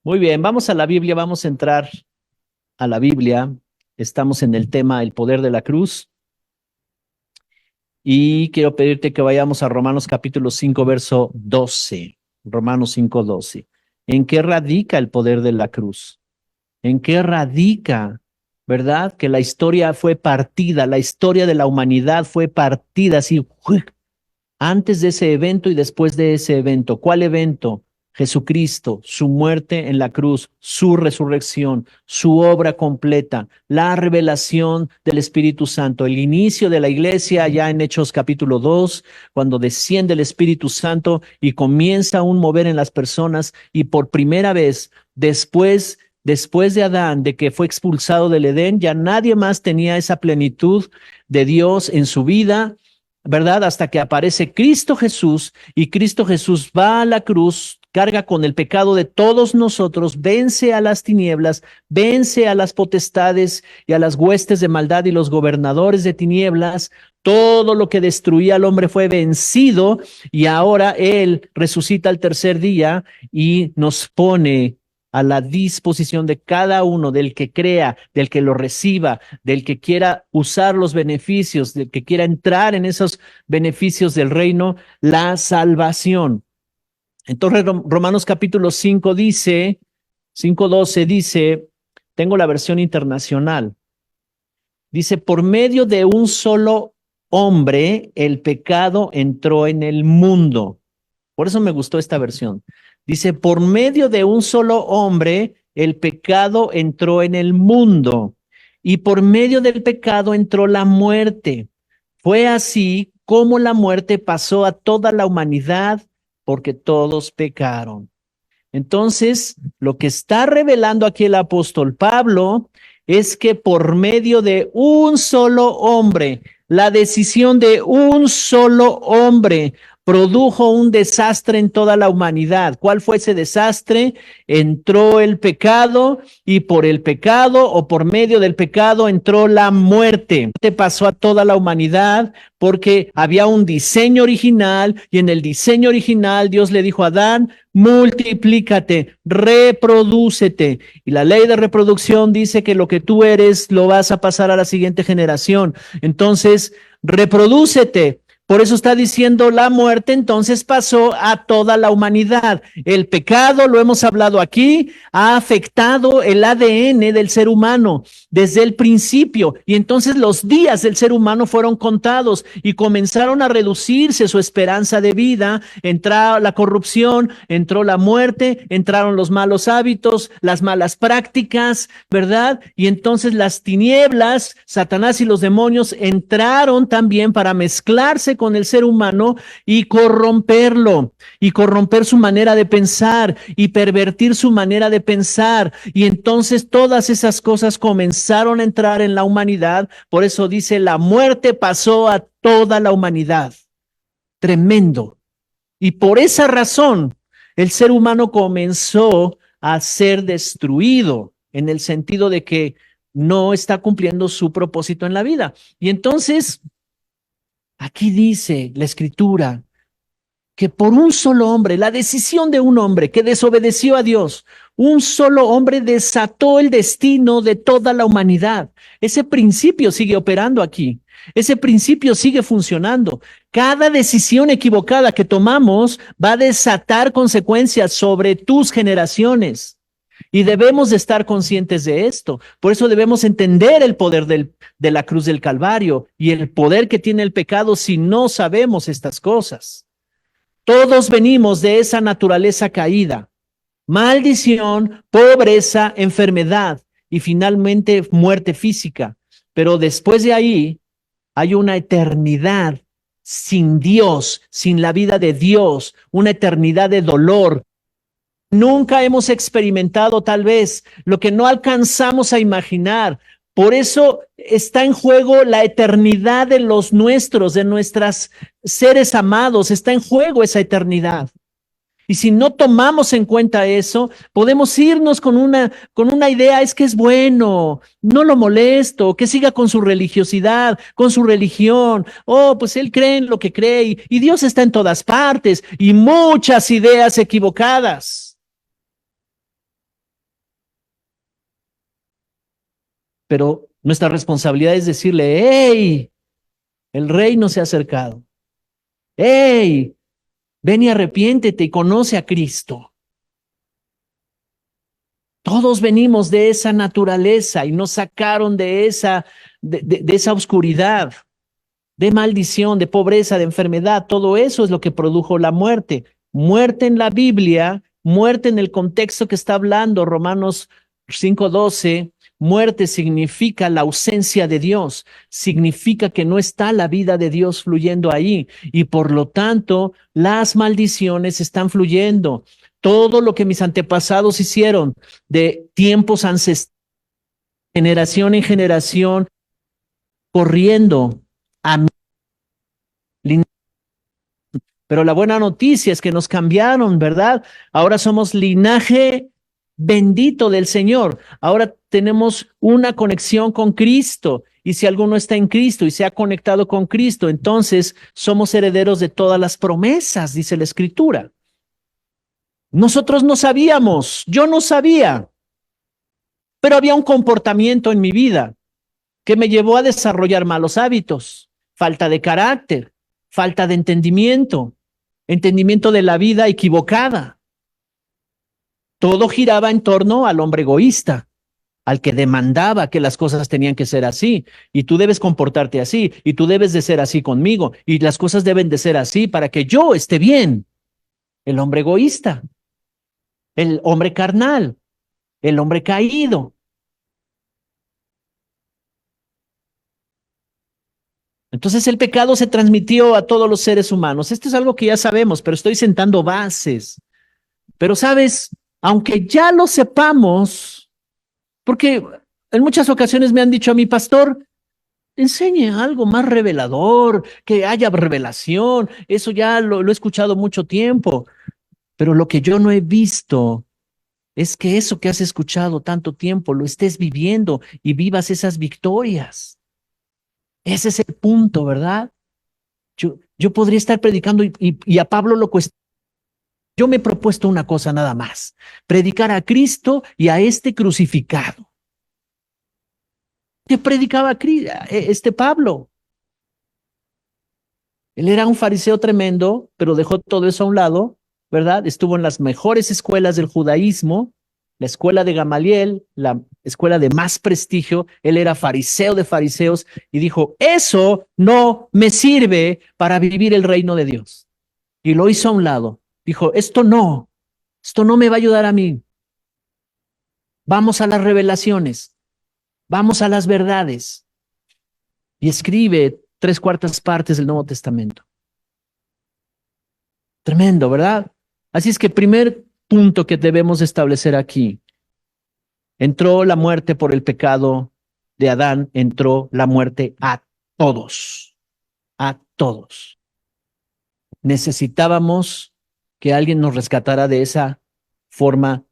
Muy bien, vamos a la Biblia, vamos a entrar a la Biblia. Estamos en el tema el poder de la cruz y quiero pedirte que vayamos a Romanos capítulo 5, verso 12. Romanos 5, 12. ¿En qué radica el poder de la cruz? ¿En qué radica, verdad? Que la historia fue partida, la historia de la humanidad fue partida así, antes de ese evento y después de ese evento. ¿Cuál evento? Jesucristo, su muerte en la cruz, su resurrección, su obra completa, la revelación del Espíritu Santo, el inicio de la iglesia ya en Hechos capítulo 2, cuando desciende el Espíritu Santo y comienza un mover en las personas y por primera vez después de Adán, de que fue expulsado del Edén, ya nadie más tenía esa plenitud de Dios en su vida, ¿verdad? Hasta que aparece Cristo Jesús y Cristo Jesús va a la cruz, carga con el pecado de todos nosotros, vence a las tinieblas, vence a las potestades y a las huestes de maldad y los gobernadores de tinieblas. Todo lo que destruía al hombre fue vencido y ahora Él resucita al tercer día y nos pone a la disposición de cada uno, del que crea, del que lo reciba, del que quiera usar los beneficios, del que quiera entrar en esos beneficios del reino, la salvación. Entonces, Romanos capítulo 5 dice, 5:12 dice, tengo la versión internacional, dice, por medio de un solo hombre, el pecado entró en el mundo. Por eso me gustó esta versión. Dice, por medio de un solo hombre, el pecado entró en el mundo y por medio del pecado entró la muerte. Fue así como la muerte pasó a toda la humanidad porque todos pecaron. Entonces, lo que está revelando aquí el apóstol Pablo es que por medio de un solo hombre, la decisión de un solo hombre produjo un desastre en toda la humanidad. ¿Cuál fue ese desastre? Entró el pecado y por el pecado o por medio del pecado entró la muerte. Te pasó a toda la humanidad porque había un diseño original y en el diseño original Dios le dijo a Adán, multiplícate, reprodúcete. Y la ley de reproducción dice que lo que tú eres lo vas a pasar a la siguiente generación. Entonces, reprodúcete. Por eso está diciendo la muerte, entonces pasó a toda la humanidad. El pecado, lo hemos hablado aquí, ha afectado el ADN del ser humano desde el principio. Y entonces los días del ser humano fueron contados y comenzaron a reducirse su esperanza de vida. Entró la corrupción, entró la muerte, entraron los malos hábitos, las malas prácticas, ¿verdad? Y entonces las tinieblas, Satanás y los demonios entraron también para mezclarse con el ser humano y corromperlo, y corromper su manera de pensar, y pervertir su manera de pensar. Y entonces todas esas cosas comenzaron a entrar en la humanidad. Por eso dice, la muerte pasó a toda la humanidad. Tremendo. Y por esa razón, el ser humano comenzó a ser destruido en el sentido de que no está cumpliendo su propósito en la vida. Y entonces, aquí dice la escritura que por un solo hombre, la decisión de un hombre que desobedeció a Dios, un solo hombre desató el destino de toda la humanidad. Ese principio sigue operando aquí. Ese principio sigue funcionando. Cada decisión equivocada que tomamos va a desatar consecuencias sobre tus generaciones. Y debemos de estar conscientes de esto. Por eso debemos entender el poder de la cruz del Calvario y el poder que tiene el pecado si no sabemos estas cosas. Todos venimos de esa naturaleza caída. Maldición, pobreza, enfermedad y finalmente muerte física. Pero después de ahí hay una eternidad sin Dios, sin la vida de Dios, una eternidad de dolor. Nunca hemos experimentado tal vez lo que no alcanzamos a imaginar. Por eso está en juego la eternidad de los nuestros, de nuestros seres amados. Está en juego esa eternidad. Y si no tomamos en cuenta eso, podemos irnos con una idea, es que es bueno, no lo molesto, que siga con su religiosidad, con su religión. Oh, pues él cree en lo que cree y Dios está en todas partes y muchas ideas equivocadas. pero nuestra responsabilidad es decirle, hey, el reino se ha acercado. Hey, ven y arrepiéntete y conoce a Cristo. Todos venimos de esa naturaleza y nos sacaron de esa oscuridad, de maldición, de pobreza, de enfermedad. Todo eso es lo que produjo la muerte. Muerte en la Biblia, muerte en el contexto que está hablando Romanos 5:12. Muerte significa la ausencia de Dios, significa que no está la vida de Dios fluyendo ahí y por lo tanto las maldiciones están fluyendo. Todo lo que mis antepasados hicieron de tiempos ancestrales, generación en generación, corriendo a mí. Pero la buena noticia es que nos cambiaron, ¿verdad? Ahora somos linaje bendito del Señor. Ahora tenemos una conexión con Cristo. Y si alguno está en Cristo y se ha conectado con Cristo, entonces somos herederos de todas las promesas, dice la Escritura. Nosotros no sabíamos, yo no sabía, pero había un comportamiento en mi vida que me llevó a desarrollar malos hábitos, falta de carácter, falta de entendimiento de la vida equivocada. Todo giraba en torno al hombre egoísta, al que demandaba que las cosas tenían que ser así, y tú debes comportarte así, y tú debes de ser así conmigo, y las cosas deben de ser así para que yo esté bien. El hombre egoísta, el hombre carnal, el hombre caído. Entonces el pecado se transmitió a todos los seres humanos. Esto es algo que ya sabemos, pero estoy sentando bases. Pero sabes, aunque ya lo sepamos, porque en muchas ocasiones me han dicho a mi pastor, enseñe algo más revelador, que haya revelación. Eso ya lo he escuchado mucho tiempo, pero lo que yo no he visto es que eso que has escuchado tanto tiempo lo estés viviendo y vivas esas victorias. Ese es el punto, ¿verdad? Yo podría estar predicando y a Pablo lo cuesta. Yo me he propuesto una cosa nada más, predicar a Cristo y a este crucificado. ¿Qué predicaba Pablo? Él era un fariseo tremendo, pero dejó todo eso a un lado, ¿verdad? Estuvo en las mejores escuelas del judaísmo, la escuela de Gamaliel, la escuela de más prestigio. Él era fariseo de fariseos y dijo, eso no me sirve para vivir el reino de Dios. Y lo hizo a un lado. Dijo, esto no me va a ayudar a mí. Vamos a las revelaciones, vamos a las verdades. Y escribe 3/4 del Nuevo Testamento. Tremendo, ¿verdad? Así es que primer punto que debemos establecer aquí. Entró la muerte por el pecado de Adán, entró la muerte a todos, a todos. Necesitábamos que alguien nos rescatara de esa forma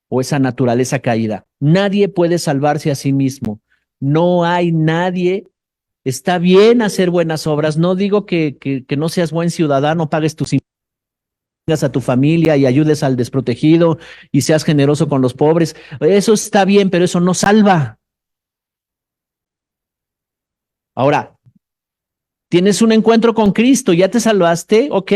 o esa naturaleza caída. Nadie puede salvarse a sí mismo. No hay nadie. Está bien hacer buenas obras. No digo que no seas buen ciudadano, pagues tus impuestos a tu familia y ayudes al desprotegido y seas generoso con los pobres. Eso está bien, pero eso no salva. Ahora, tienes un encuentro con Cristo, ya te salvaste, ok,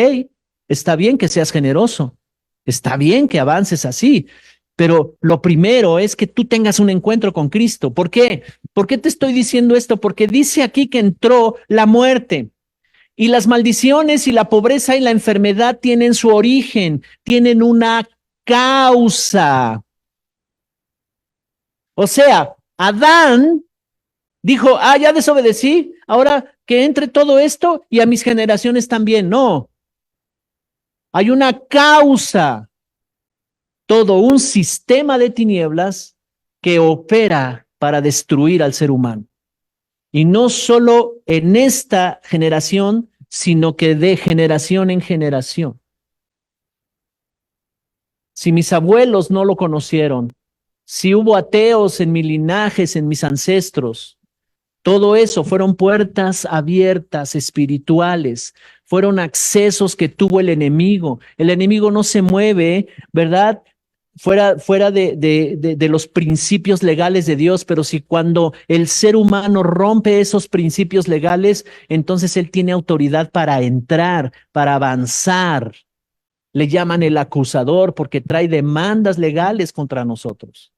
está bien que seas generoso, está bien que avances así, pero lo primero es que tú tengas un encuentro con Cristo. ¿Por qué? ¿Por qué te estoy diciendo esto? Porque dice aquí que entró la muerte. Y las maldiciones y la pobreza y la enfermedad tienen su origen, tienen una causa. O sea, Adán dijo, ya desobedecí, ahora que entre todo esto y a mis generaciones también. No, hay una causa, todo un sistema de tinieblas que opera para destruir al ser humano. Y no solo en esta generación, sino que de generación en generación. Si mis abuelos no lo conocieron, si hubo ateos en mis linajes, en mis ancestros, todo eso fueron puertas abiertas espirituales, fueron accesos que tuvo el enemigo. El enemigo no se mueve, ¿verdad? fuera de los principios legales de Dios, pero si cuando el ser humano rompe esos principios legales, entonces él tiene autoridad para entrar, para avanzar. Le llaman el acusador porque trae demandas legales contra nosotros.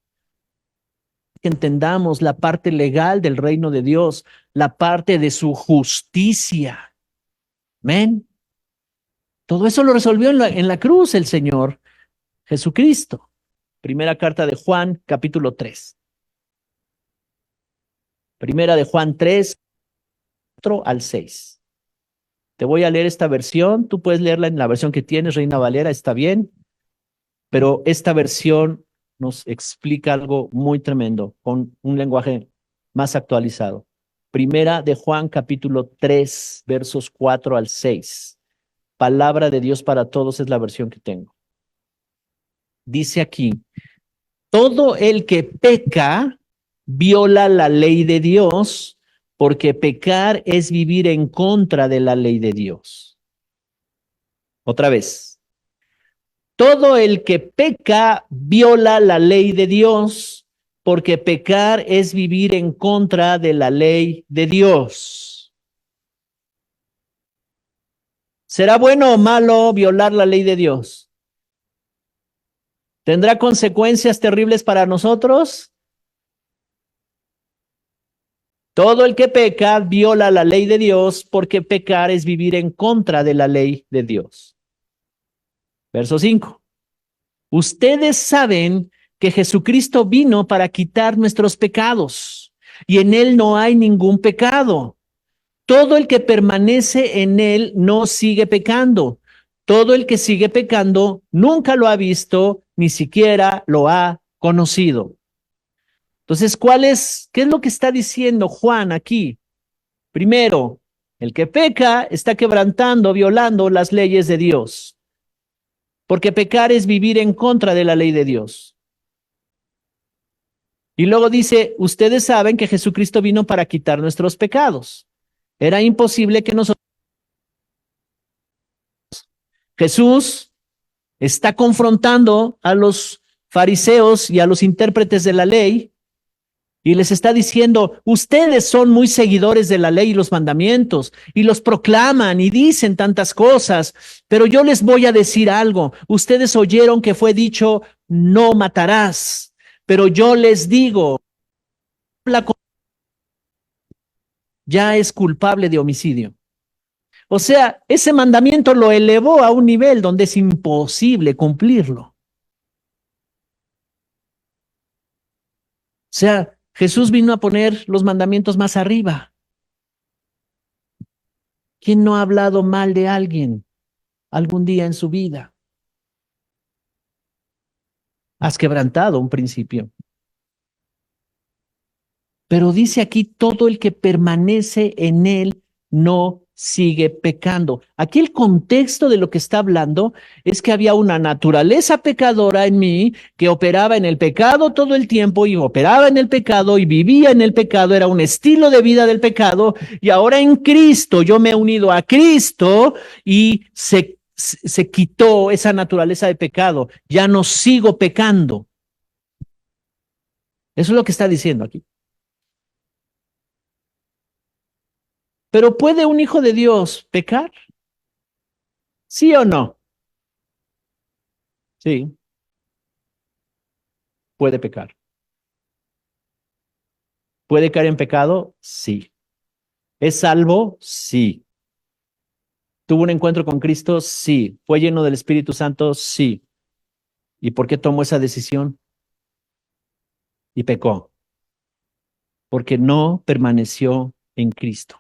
Que entendamos la parte legal del reino de Dios, la parte de su justicia. Amén. Todo eso lo resolvió en la cruz el Señor Jesucristo. Primera carta de Juan, capítulo 3. Primera de Juan 3, 4 al 6. Te voy a leer esta versión. Tú puedes leerla en la versión que tienes, Reina Valera, está bien. Pero esta versión nos explica algo muy tremendo, con un lenguaje más actualizado. Primera de Juan, capítulo 3, versos 4 al 6. Palabra de Dios para todos es la versión que tengo. Dice aquí, todo el que peca viola la ley de Dios, porque pecar es vivir en contra de la ley de Dios. Otra vez. Todo el que peca viola la ley de Dios, porque pecar es vivir en contra de la ley de Dios. ¿Será bueno o malo violar la ley de Dios? ¿Tendrá consecuencias terribles para nosotros? Todo el que peca viola la ley de Dios, porque pecar es vivir en contra de la ley de Dios. Verso 5. Ustedes saben que Jesucristo vino para quitar nuestros pecados, y en él no hay ningún pecado. Todo el que permanece en él no sigue pecando. Todo el que sigue pecando nunca lo ha visto, ni siquiera lo ha conocido. Entonces, ¿qué es lo que está diciendo Juan aquí? Primero, el que peca está quebrantando, violando las leyes de Dios, porque pecar es vivir en contra de la ley de Dios. Y luego dice, ustedes saben que Jesucristo vino para quitar nuestros pecados. Era imposible que nosotros... Jesús está confrontando a los fariseos y a los intérpretes de la ley y les está diciendo, ustedes son muy seguidores de la ley y los mandamientos y los proclaman y dicen tantas cosas, pero yo les voy a decir algo. Ustedes oyeron que fue dicho, no matarás, pero yo les digo, ya es culpable de homicidio. O sea, ese mandamiento lo elevó a un nivel donde es imposible cumplirlo. O sea, Jesús vino a poner los mandamientos más arriba. ¿Quién no ha hablado mal de alguien algún día en su vida? Has quebrantado un principio. Pero dice aquí, todo el que permanece en él no sigue pecando. Aquí el contexto de lo que está hablando es que había una naturaleza pecadora en mí que operaba en el pecado todo el tiempo y operaba en el pecado y vivía en el pecado, era un estilo de vida del pecado, y ahora en Cristo yo me he unido a Cristo y se quitó esa naturaleza de pecado, ya no sigo pecando. Eso es lo que está diciendo aquí. Pero ¿puede un hijo de Dios pecar? ¿Sí o no? Sí, puede pecar. ¿Puede caer en pecado? Sí. ¿Es salvo? Sí. ¿Tuvo un encuentro con Cristo? Sí. ¿Fue lleno del Espíritu Santo? Sí. ¿Y por qué tomó esa decisión? Y pecó. Porque no permaneció en Cristo.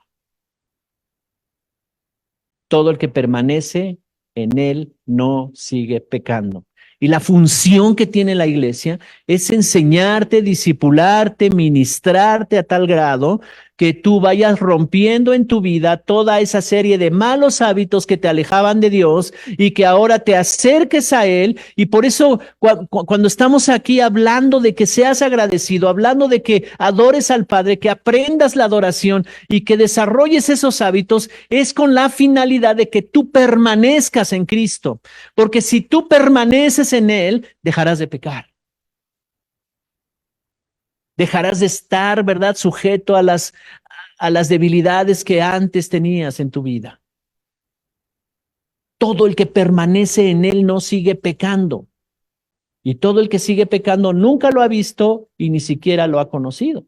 Todo el que permanece en él no sigue pecando. Y la función que tiene la iglesia es enseñarte, discipularte, ministrarte a tal grado que tú vayas rompiendo en tu vida toda esa serie de malos hábitos que te alejaban de Dios y que ahora te acerques a Él. Y por eso cuando estamos aquí hablando de que seas agradecido, hablando de que adores al Padre, que aprendas la adoración y que desarrolles esos hábitos, es con la finalidad de que tú permanezcas en Cristo. Porque si tú permaneces en Él, dejarás de pecar. Dejarás de estar, ¿verdad?, sujeto a las debilidades que antes tenías en tu vida. Todo el que permanece en Él no sigue pecando. Y todo el que sigue pecando nunca lo ha visto y ni siquiera lo ha conocido.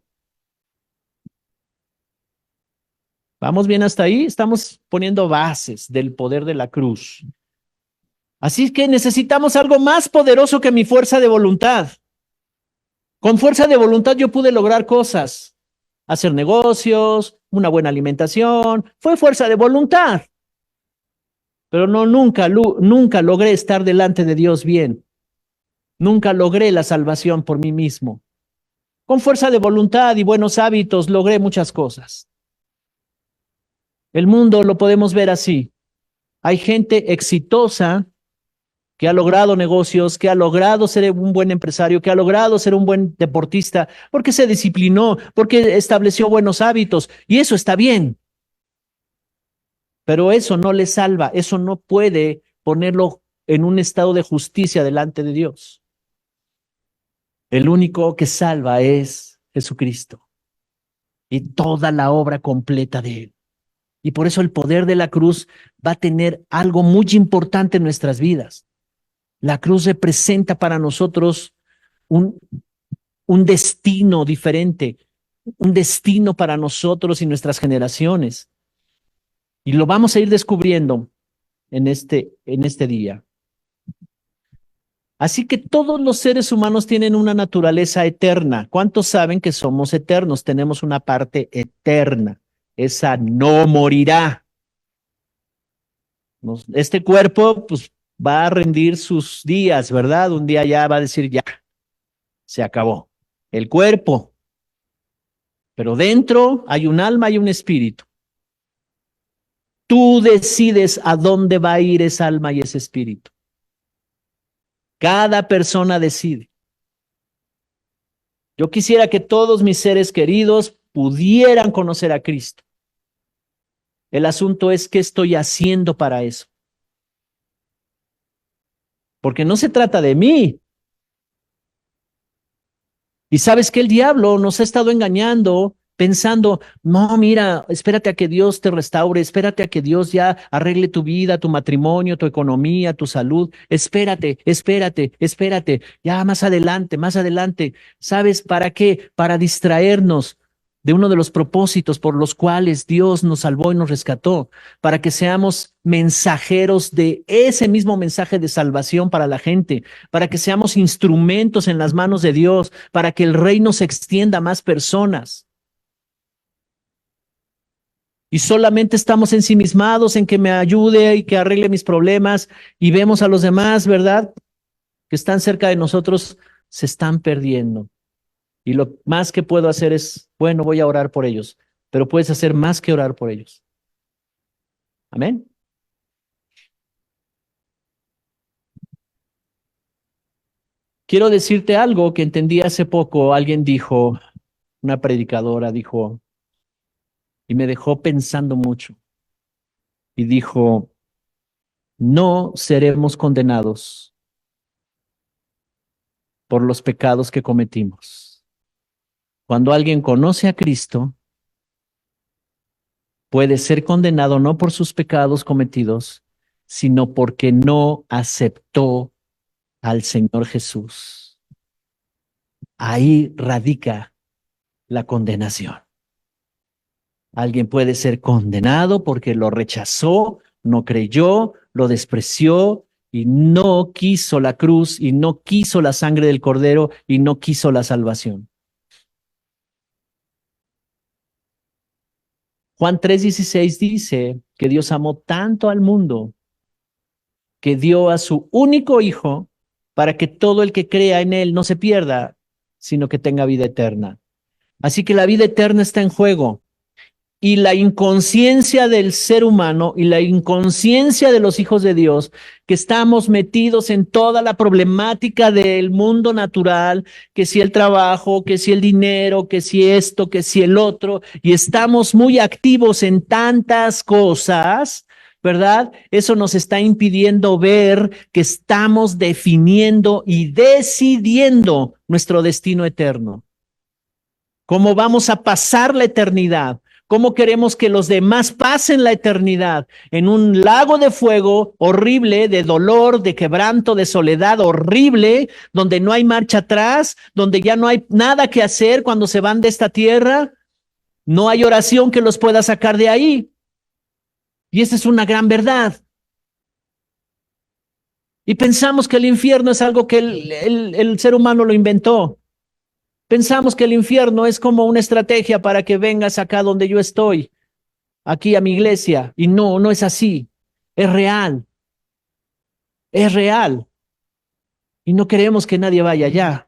¿Vamos bien hasta ahí? Estamos poniendo bases del poder de la cruz. Así que necesitamos algo más poderoso que mi fuerza de voluntad. Con fuerza de voluntad yo pude lograr cosas, hacer negocios, una buena alimentación, fue fuerza de voluntad. Pero no, nunca logré estar delante de Dios bien. Nunca logré la salvación por mí mismo. Con fuerza de voluntad y buenos hábitos logré muchas cosas. El mundo lo podemos ver así. Hay gente exitosa que ha logrado negocios, que ha logrado ser un buen empresario, que ha logrado ser un buen deportista, porque se disciplinó, porque estableció buenos hábitos, y eso está bien. Pero eso no le salva, eso no puede ponerlo en un estado de justicia delante de Dios. El único que salva es Jesucristo y toda la obra completa de Él. Y por eso el poder de la cruz va a tener algo muy importante en nuestras vidas. La cruz representa para nosotros un destino diferente, un destino para nosotros y nuestras generaciones. Y lo vamos a ir descubriendo en este día. Así que todos los seres humanos tienen una naturaleza eterna. ¿Cuántos saben que somos eternos? Tenemos una parte eterna. Esa no morirá. Este cuerpo, pues, va a rendir sus días, ¿verdad? Un día ya va a decir, ya, se acabó. El cuerpo. Pero dentro hay un alma y un espíritu. Tú decides a dónde va a ir esa alma y ese espíritu. Cada persona decide. Yo quisiera que todos mis seres queridos pudieran conocer a Cristo. El asunto es qué estoy haciendo para eso. Porque no se trata de mí. Y sabes que el diablo nos ha estado engañando pensando, no, mira, espérate a que Dios te restaure, espérate a que Dios ya arregle tu vida, tu matrimonio, tu economía, tu salud. Espérate, ya más adelante, más adelante. ¿Sabes para qué? Para distraernos de uno de los propósitos por los cuales Dios nos salvó y nos rescató, para que seamos mensajeros de ese mismo mensaje de salvación para la gente, para que seamos instrumentos en las manos de Dios, para que el reino se extienda a más personas. Y solamente estamos ensimismados en que me ayude y que arregle mis problemas y vemos a los demás, ¿verdad?, que están cerca de nosotros, se están perdiendo. Y lo más que puedo hacer es, bueno, voy a orar por ellos, pero puedes hacer más que orar por ellos. Amén. Quiero decirte algo que entendí hace poco. Alguien dijo, una predicadora dijo, y me dejó pensando mucho. Y dijo, no seremos condenados por los pecados que cometimos. Cuando alguien conoce a Cristo, puede ser condenado no por sus pecados cometidos, sino porque no aceptó al Señor Jesús. Ahí radica la condenación. Alguien puede ser condenado porque lo rechazó, no creyó, lo despreció y no quiso la cruz y no quiso la sangre del Cordero y no quiso la salvación. Juan 3:16 dice que Dios amó tanto al mundo que dio a su único Hijo para que todo el que crea en Él no se pierda, sino que tenga vida eterna. Así que la vida eterna está en juego. y la inconsciencia del ser humano y la inconsciencia de los hijos de Dios, que estamos metidos en toda la problemática del mundo natural, que si el trabajo, que si el dinero, que si esto, que si el otro, y estamos muy activos en tantas cosas, ¿verdad? Eso nos está impidiendo ver que estamos definiendo y decidiendo nuestro destino eterno. ¿Cómo vamos a pasar la eternidad? ¿Cómo queremos que los demás pasen la eternidad? En un lago de fuego horrible, de dolor, de quebranto, de soledad horrible, donde no hay marcha atrás, donde ya no hay nada que hacer cuando se van de esta tierra. No hay oración que los pueda sacar de ahí. Y esa es una gran verdad. Y pensamos que el infierno es algo que el ser humano lo inventó. Pensamos que el infierno es como una estrategia para que vengas acá donde yo estoy, aquí a mi iglesia. Y no, no es así. Es real. Es real. Y no queremos que nadie vaya allá.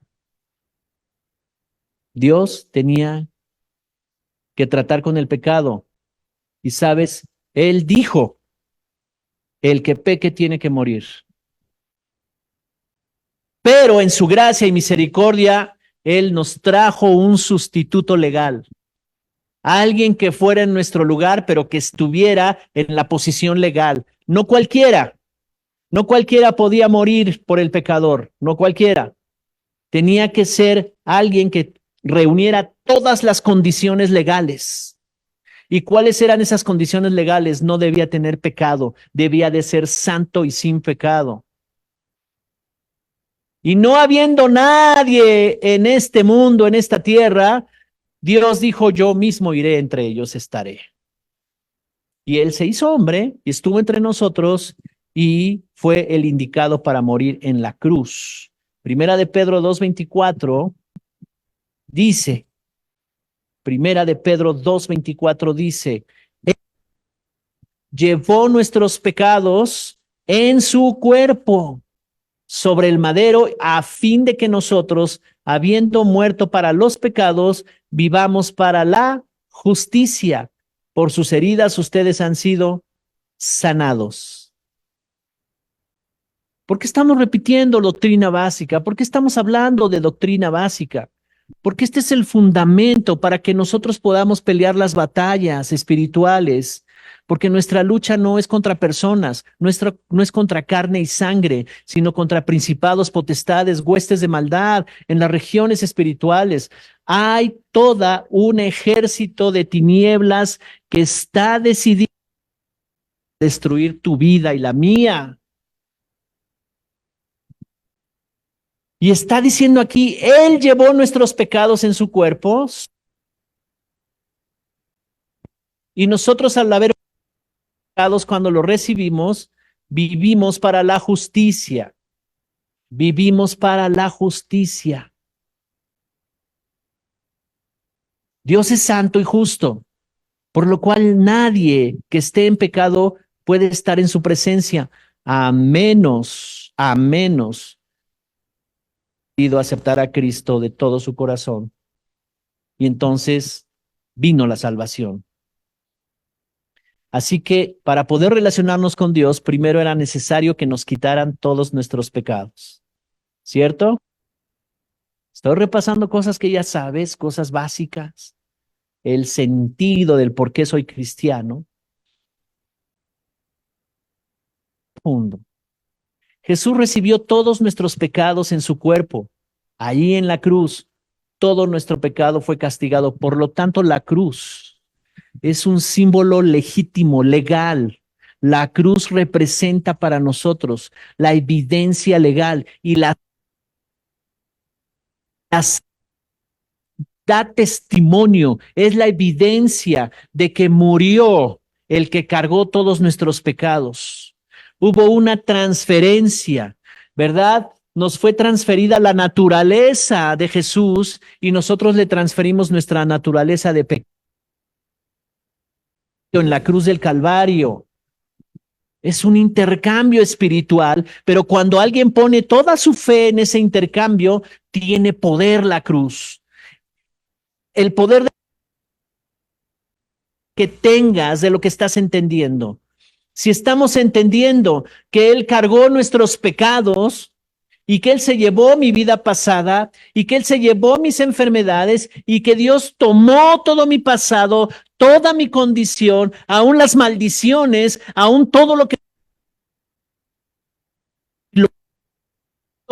Dios tenía que tratar con el pecado. Y sabes, Él dijo, el que peque tiene que morir. Pero en su gracia y misericordia, Él nos trajo un sustituto legal. Alguien que fuera en nuestro lugar, pero que estuviera en la posición legal. No cualquiera. No cualquiera podía morir por el pecador, no cualquiera. Tenía que ser alguien que reuniera todas las condiciones legales. ¿Y cuáles eran esas condiciones legales? No debía tener pecado, debía de ser santo y sin pecado. Y no habiendo nadie en este mundo, en esta tierra, Dios dijo, yo mismo iré entre ellos, estaré. Y Él se hizo hombre y estuvo entre nosotros y fue el indicado para morir en la cruz. Primera de Pedro 2:24 dice, Primera de Pedro 2:24 dice, Él llevó nuestros pecados en su cuerpo sobre el madero a fin de que nosotros, habiendo muerto para los pecados, vivamos para la justicia. Por sus heridas ustedes han sido sanados. ¿Por qué estamos repitiendo doctrina básica? ¿Por qué estamos hablando de doctrina básica? Porque este es el fundamento para que nosotros podamos pelear las batallas espirituales. Porque nuestra lucha no es contra personas, no es contra carne y sangre, sino contra principados, potestades, huestes de maldad en las regiones espirituales. Hay toda un ejército de tinieblas que está decidido a destruir tu vida y la mía. Y está diciendo aquí, Él llevó nuestros pecados en su cuerpo y nosotros al haber pecados cuando los recibimos, vivimos para la justicia. Vivimos para la justicia. Dios es santo y justo, por lo cual nadie que esté en pecado puede estar en su presencia, a menos aceptar a Cristo de todo su corazón. Y entonces vino la salvación. Así que para poder relacionarnos con Dios, primero era necesario que nos quitaran todos nuestros pecados. ¿Cierto? Estoy repasando cosas que ya sabes, cosas básicas, el sentido del por qué soy cristiano. Punto. Jesús recibió todos nuestros pecados en su cuerpo, allí en la cruz. Todo nuestro pecado fue castigado. Por lo tanto, la cruz es un símbolo legítimo, legal. La cruz representa para nosotros la evidencia legal y da testimonio, es la evidencia de que murió el que cargó todos nuestros pecados. Hubo una transferencia, ¿verdad? Nos fue transferida la naturaleza de Jesús y nosotros le transferimos nuestra naturaleza de pecado en la cruz del Calvario. Es un intercambio espiritual, pero cuando alguien pone toda su fe en ese intercambio, tiene poder la cruz. El poder que tengas de lo que estás entendiendo. Si estamos entendiendo que Él cargó nuestros pecados y que Él se llevó mi vida pasada y que Él se llevó mis enfermedades y que Dios tomó todo mi pasado, toda mi condición, aún las maldiciones, aún todo lo que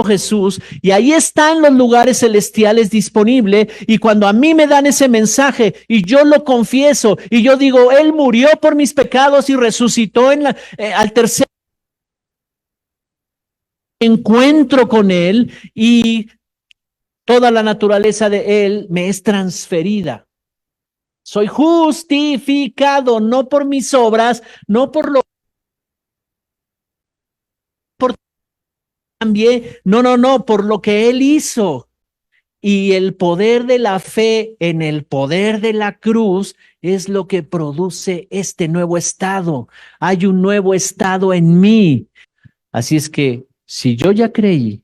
Jesús, y ahí están los lugares celestiales disponibles, y cuando a mí me dan ese mensaje y yo lo confieso y yo digo, Él murió por mis pecados y resucitó al tercer encuentro con Él, y toda la naturaleza de Él me es transferida. Soy justificado no por mis obras, no por lo por también, no, por lo que Él hizo. Y el poder de la fe en el poder de la cruz es lo que produce este nuevo estado. Hay un nuevo estado en mí. Así es que si yo ya creí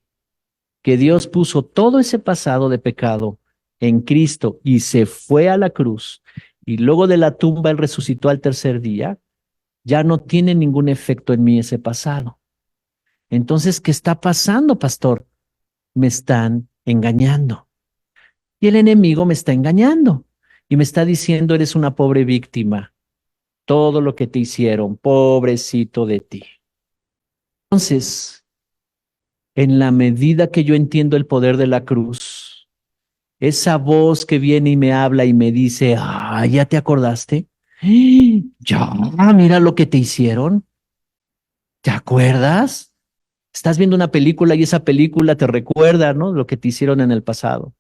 que Dios puso todo ese pasado de pecado en Cristo y se fue a la cruz y luego de la tumba Él resucitó al tercer día, ya no tiene ningún efecto en mí ese pasado. Entonces, ¿qué está pasando, pastor? Me están engañando. Y el enemigo me está engañando y me está diciendo, eres una pobre víctima. Todo lo que te hicieron, pobrecito de ti. Entonces, en la medida que yo entiendo el poder de la cruz, esa voz que viene y me habla y me dice, ah, ¿ya te acordaste? Ya, mira lo que te hicieron. ¿Te acuerdas? Estás viendo una película y esa película te recuerda, ¿no? Lo que te hicieron en el pasado.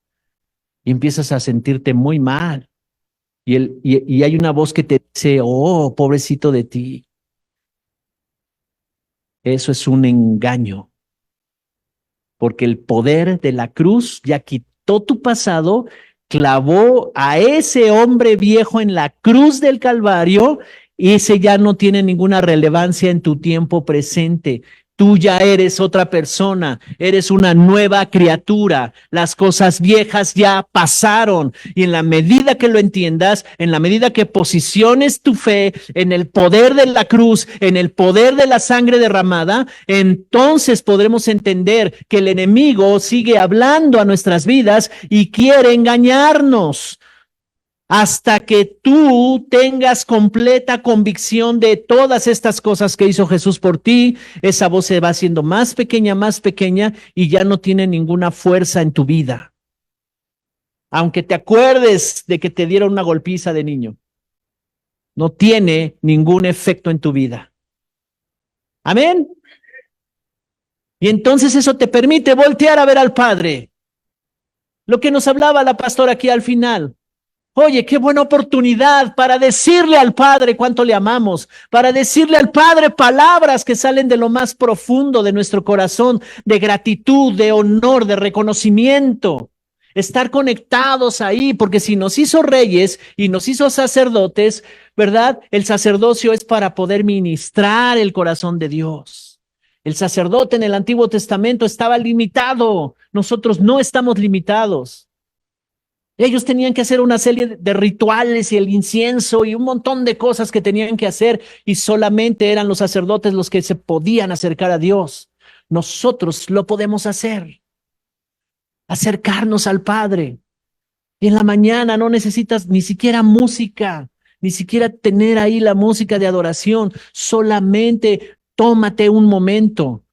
Y empiezas a sentirte muy mal. Y hay una voz que te dice, oh, pobrecito de ti. Eso es un engaño, porque el poder de la cruz ya quitó tu pasado, clavó a ese hombre viejo en la cruz del Calvario y ese ya no tiene ninguna relevancia en tu tiempo presente. Tú ya eres otra persona, eres una nueva criatura. Las cosas viejas ya pasaron y en la medida que lo entiendas, en la medida que posiciones tu fe en el poder de la cruz, en el poder de la sangre derramada, entonces podremos entender que el enemigo sigue hablando a nuestras vidas y quiere engañarnos hasta que tú tengas completa convicción de todas estas cosas que hizo Jesús por ti. Esa voz se va haciendo más pequeña y ya no tiene ninguna fuerza en tu vida. Aunque te acuerdes de que te dieron una golpiza de niño, no tiene ningún efecto en tu vida. Amén. Y entonces eso te permite voltear a ver al Padre. Lo que nos hablaba la pastora aquí al final. Oye, qué buena oportunidad para decirle al Padre cuánto le amamos, para decirle al Padre palabras que salen de lo más profundo de nuestro corazón, de gratitud, de honor, de reconocimiento. Estar conectados ahí, porque si nos hizo reyes y nos hizo sacerdotes, ¿verdad? El sacerdocio es para poder ministrar el corazón de Dios. El sacerdote en el Antiguo Testamento estaba limitado, nosotros no estamos limitados. Ellos tenían que hacer una serie de rituales y el incienso y un montón de cosas que tenían que hacer y solamente eran los sacerdotes los que se podían acercar a Dios. Nosotros lo podemos hacer, acercarnos al Padre. Y en la mañana no necesitas ni siquiera música, ni siquiera tener ahí la música de adoración, solamente tómate un momento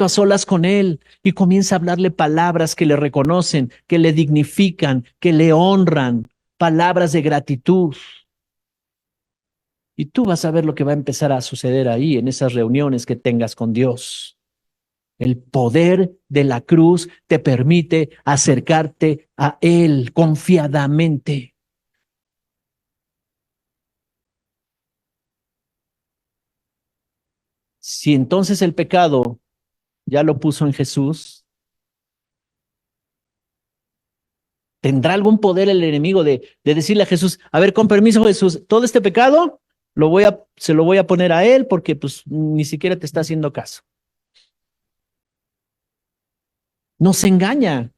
a solas con Él y comienza a hablarle palabras que le reconocen, que le dignifican, que le honran, palabras de gratitud. Y tú vas a ver lo que va a empezar a suceder ahí en esas reuniones que tengas con Dios. El poder de la cruz te permite acercarte a Él confiadamente. Si entonces el pecado ya lo puso en Jesús, ¿tendrá algún poder el enemigo de decirle a Jesús, a ver, con permiso Jesús, todo este pecado se lo voy a poner a él porque pues ni siquiera te está haciendo caso? Nos engaña.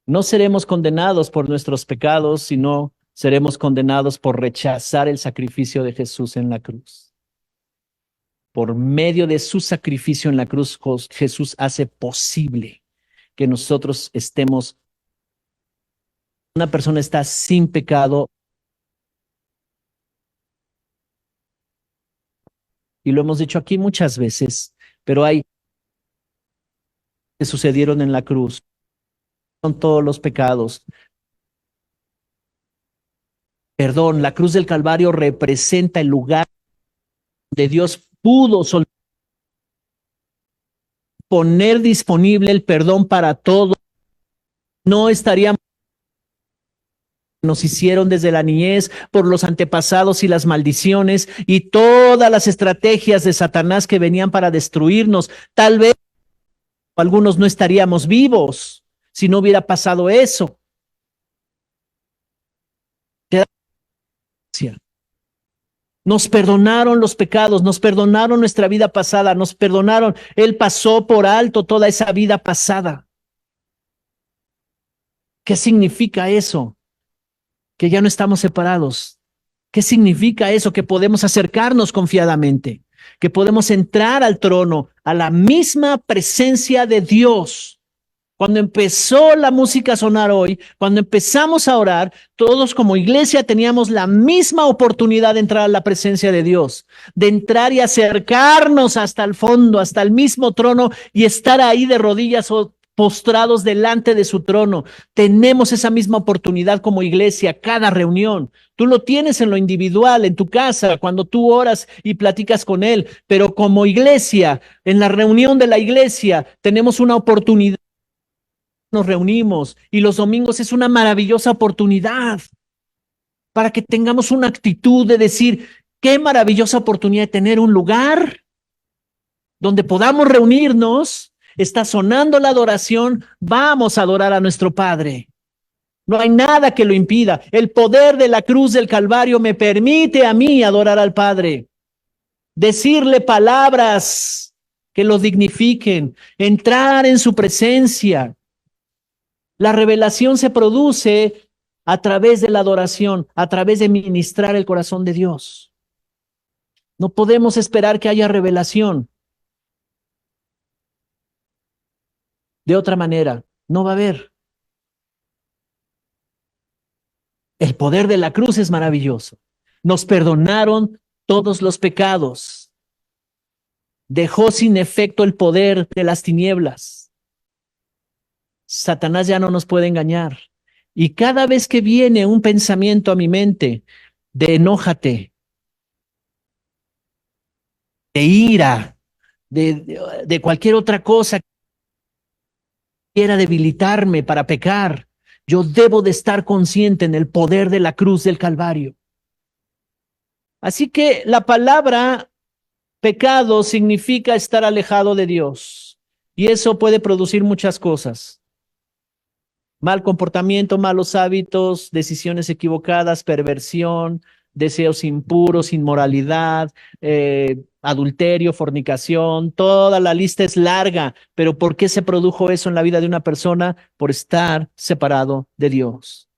No seremos condenados por nuestros pecados, sino seremos condenados por rechazar el sacrificio de Jesús en la cruz. Por medio de su sacrificio en la cruz, Jesús hace posible que nosotros estemos, una persona está sin pecado, y lo hemos dicho aquí muchas veces, pero hay que sucedieron en la cruz, son todos los pecados. Perdón, la cruz del Calvario representa el lugar donde Dios pudo poner disponible el perdón para todos. No estaríamos, nos hicieron desde la niñez por los antepasados y las maldiciones y todas las estrategias de Satanás que venían para destruirnos. Tal vez algunos no estaríamos vivos si no hubiera pasado eso. Nos perdonaron los pecados, nos perdonaron nuestra vida pasada, nos perdonaron. Él pasó por alto toda esa vida pasada. ¿Qué significa eso? Que ya no estamos separados. ¿Qué significa eso? Que podemos acercarnos confiadamente, que podemos entrar al trono, a la misma presencia de Dios. Cuando empezó la música a sonar hoy, cuando empezamos a orar, todos como iglesia teníamos la misma oportunidad de entrar a la presencia de Dios, de entrar y acercarnos hasta el fondo, hasta el mismo trono y estar ahí de rodillas o postrados delante de su trono. Tenemos esa misma oportunidad como iglesia, cada reunión. Tú lo tienes en lo individual, en tu casa, cuando tú oras y platicas con Él, pero como iglesia, en la reunión de la iglesia, tenemos una oportunidad. Nos reunimos y los domingos es una maravillosa oportunidad para que tengamos una actitud de decir, qué maravillosa oportunidad de tener un lugar donde podamos reunirnos, está sonando la adoración, vamos a adorar a nuestro Padre. No hay nada que lo impida. El poder de la cruz del Calvario me permite a mí adorar al Padre, decirle palabras que lo dignifiquen, entrar en su presencia. La revelación se produce a través de la adoración, a través de ministrar el corazón de Dios. No podemos esperar que haya revelación. De otra manera, no va a haber. El poder de la cruz es maravilloso. Nos perdonaron todos los pecados. Dejó sin efecto el poder de las tinieblas. Satanás ya no nos puede engañar. Y cada vez que viene un pensamiento a mi mente de enójate, de ira, de cualquier otra cosa que quiera debilitarme para pecar, yo debo de estar consciente en el poder de la cruz del Calvario. Así que la palabra pecado significa estar alejado de Dios. Y eso puede producir muchas cosas. Mal comportamiento, malos hábitos, decisiones equivocadas, perversión, deseos impuros, inmoralidad, adulterio, fornicación, toda la lista es larga, pero ¿por qué se produjo eso en la vida de una persona? Por estar separado de Dios.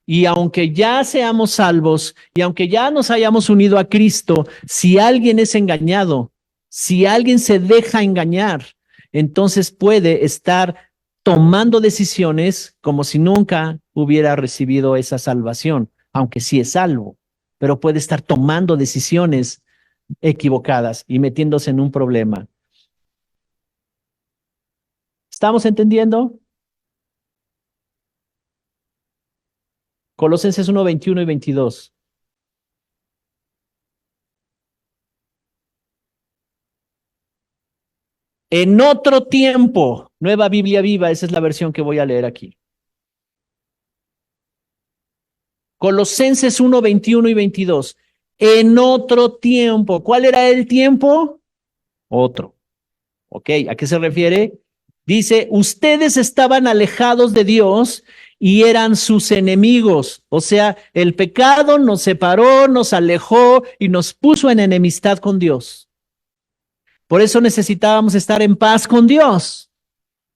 Y aunque ya seamos salvos y aunque ya nos hayamos unido a Cristo, si alguien es engañado, si alguien se deja engañar, entonces puede estar tomando decisiones como si nunca hubiera recibido esa salvación, aunque sí es salvo, pero puede estar tomando decisiones equivocadas y metiéndose en un problema. ¿Estamos entendiendo? Colosenses 1, 21 y 22. En otro tiempo, Nueva Biblia Viva, esa es la versión que voy a leer aquí. Colosenses 1, 21 y 22. En otro tiempo. ¿Cuál era el tiempo? Otro. Ok, ¿a qué se refiere? Dice, ustedes estaban alejados de Dios y eran sus enemigos. O sea, el pecado nos separó, nos alejó y nos puso en enemistad con Dios. Por eso necesitábamos estar en paz con Dios.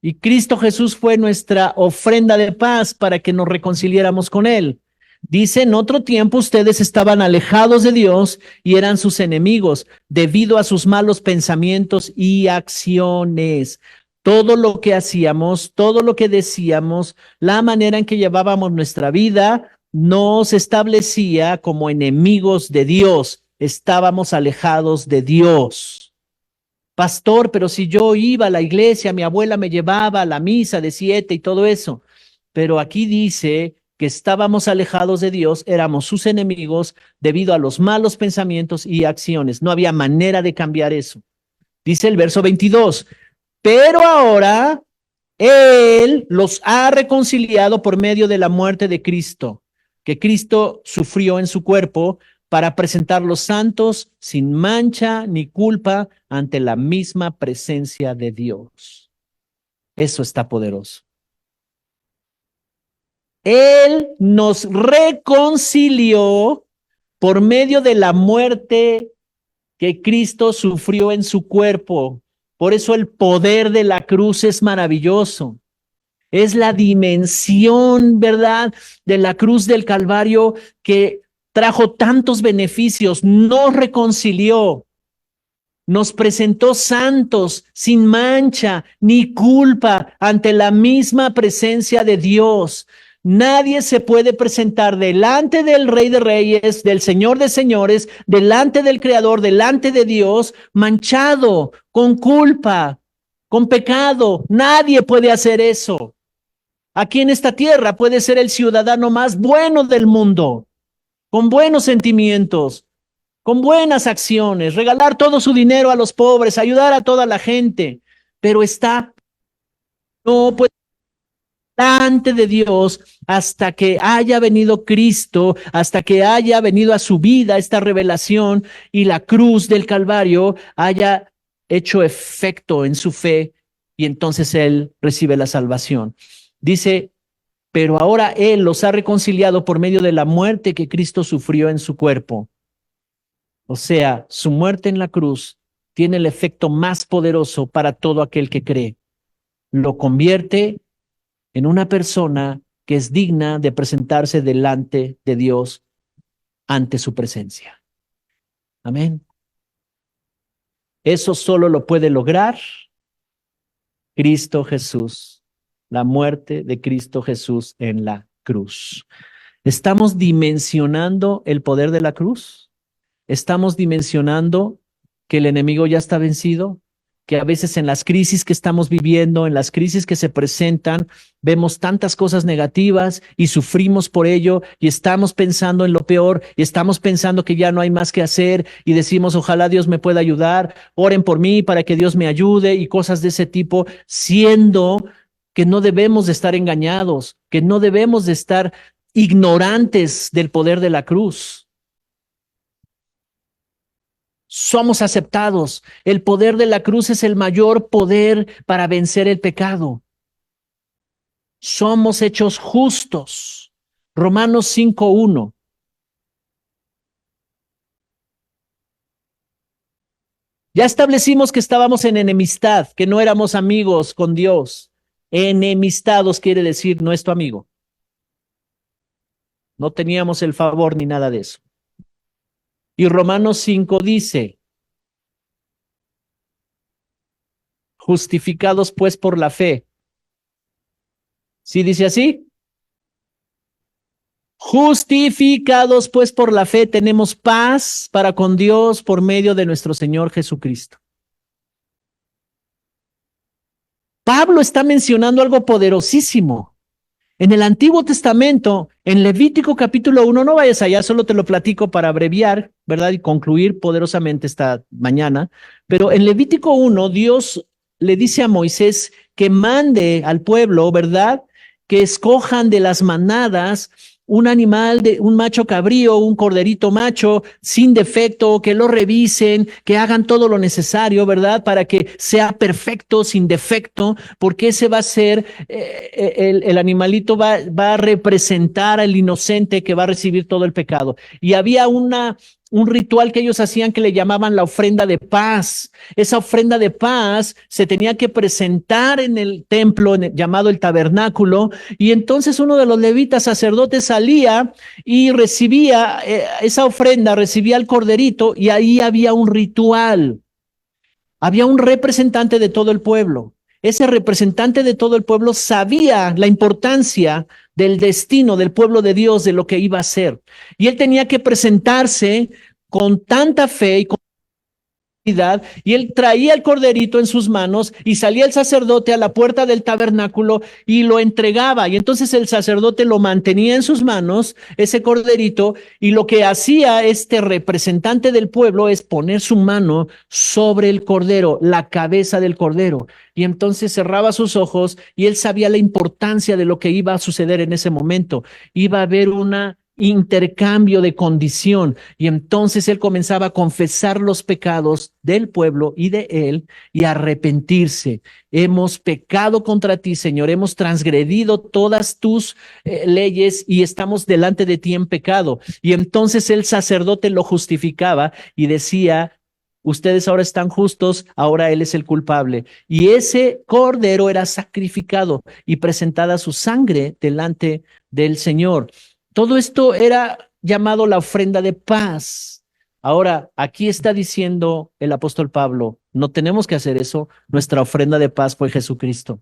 Y Cristo Jesús fue nuestra ofrenda de paz para que nos reconciliáramos con Él. Dice, en otro tiempo ustedes estaban alejados de Dios y eran sus enemigos debido a sus malos pensamientos y acciones. Todo lo que hacíamos, todo lo que decíamos, la manera en que llevábamos nuestra vida, nos establecía como enemigos de Dios. Estábamos alejados de Dios. Pastor, pero si yo iba a la iglesia, mi abuela me llevaba a la misa de 7 y todo eso. Pero aquí dice que estábamos alejados de Dios, éramos sus enemigos debido a los malos pensamientos y acciones. No había manera de cambiar eso. Dice el verso 22, pero ahora Él los ha reconciliado por medio de la muerte de Cristo, que Cristo sufrió en su cuerpo para presentarlos santos, sin mancha ni culpa, ante la misma presencia de Dios. Eso está poderoso. Él nos reconcilió por medio de la muerte que Cristo sufrió en su cuerpo. Por eso el poder de la cruz es maravilloso. Es la dimensión, ¿verdad?, de la cruz del Calvario que trajo tantos beneficios, nos reconcilió, nos presentó santos, sin mancha ni culpa, ante la misma presencia de Dios. Nadie se puede presentar delante del Rey de Reyes, del Señor de Señores, delante del Creador, delante de Dios, manchado, con culpa, con pecado. Nadie puede hacer eso. Aquí en esta tierra puede ser el ciudadano más bueno del mundo, con buenos sentimientos, con buenas acciones, regalar todo su dinero a los pobres, ayudar a toda la gente, pero no puede delante de Dios hasta que haya venido Cristo, hasta que haya venido a su vida esta revelación y la cruz del Calvario haya hecho efecto en su fe y entonces él recibe la salvación. Dice, pero ahora Él los ha reconciliado por medio de la muerte que Cristo sufrió en su cuerpo. O sea, su muerte en la cruz tiene el efecto más poderoso para todo aquel que cree. Lo convierte en una persona que es digna de presentarse delante de Dios ante su presencia. Amén. Eso solo lo puede lograr Cristo Jesús, la muerte de Cristo Jesús en la cruz. ¿Estamos dimensionando el poder de la cruz? ¿Estamos dimensionando que el enemigo ya está vencido? Que a veces en las crisis que estamos viviendo, en las crisis que se presentan, vemos tantas cosas negativas y sufrimos por ello y estamos pensando en lo peor y estamos pensando que ya no hay más que hacer y decimos, ojalá Dios me pueda ayudar, oren por mí para que Dios me ayude y cosas de ese tipo, siendo que no debemos de estar engañados, que no debemos de estar ignorantes del poder de la cruz. Somos aceptados. El poder de la cruz es el mayor poder para vencer el pecado. Somos hechos justos. Romanos 5:1. Ya establecimos que estábamos en enemistad, que no éramos amigos con Dios. Enemistados quiere decir no es tu amigo. No teníamos el favor ni nada de eso. Y Romanos 5 dice, justificados pues por la fe. ¿Sí dice así? Justificados pues por la fe tenemos paz para con Dios por medio de nuestro Señor Jesucristo. Pablo está mencionando algo poderosísimo. En el Antiguo Testamento, en Levítico capítulo 1, no vayas allá, solo te lo platico para abreviar, ¿verdad? Y concluir poderosamente esta mañana. Pero en Levítico 1, Dios le dice a Moisés que mande al pueblo, ¿verdad?, que escojan de las manadas un animal, un macho cabrío, un corderito macho, sin defecto, que lo revisen, que hagan todo lo necesario, ¿verdad?, para que sea perfecto, sin defecto, porque ese va a ser, el animalito va a representar al inocente que va a recibir todo el pecado. Y había una un ritual que ellos hacían que le llamaban la ofrenda de paz. Esa ofrenda de paz se tenía que presentar en el templo llamado el tabernáculo, y entonces uno de los levitas sacerdotes salía y recibía esa ofrenda, recibía el corderito, y ahí había un ritual. Había un representante de todo el pueblo. Ese representante de todo el pueblo sabía la importancia del destino del pueblo de Dios, de lo que iba a hacer. Y él tenía que presentarse con tanta fe y con y él traía el corderito en sus manos y salía el sacerdote a la puerta del tabernáculo y lo entregaba, y entonces el sacerdote lo mantenía en sus manos, ese corderito, y lo que hacía este representante del pueblo es poner su mano sobre el cordero, la cabeza del cordero, y entonces cerraba sus ojos y él sabía la importancia de lo que iba a suceder en ese momento. Iba a haber una intercambio de condición, y entonces él comenzaba a confesar los pecados del pueblo y de él y a arrepentirse. Hemos pecado contra ti, Señor, hemos transgredido todas tus leyes y estamos delante de ti en pecado. Y entonces el sacerdote lo justificaba y decía: ustedes ahora están justos, ahora él es el culpable. Y ese cordero era sacrificado y presentada su sangre delante del Señor. Todo esto era llamado la ofrenda de paz. Ahora, aquí está diciendo el apóstol Pablo: no tenemos que hacer eso, nuestra ofrenda de paz fue Jesucristo.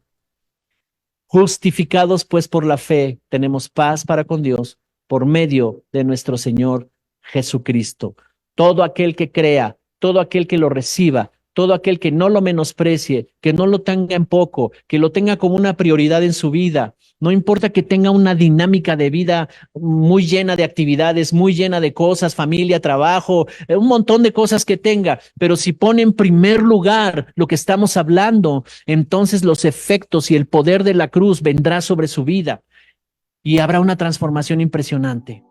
Justificados pues por la fe, tenemos paz para con Dios por medio de nuestro Señor Jesucristo. Todo aquel que crea, todo aquel que lo reciba, todo aquel que no lo menosprecie, que no lo tenga en poco, que lo tenga como una prioridad en su vida, no importa que tenga una dinámica de vida muy llena de actividades, muy llena de cosas, familia, trabajo, un montón de cosas que tenga, pero si pone en primer lugar lo que estamos hablando, entonces los efectos y el poder de la cruz vendrá sobre su vida y habrá una transformación impresionante.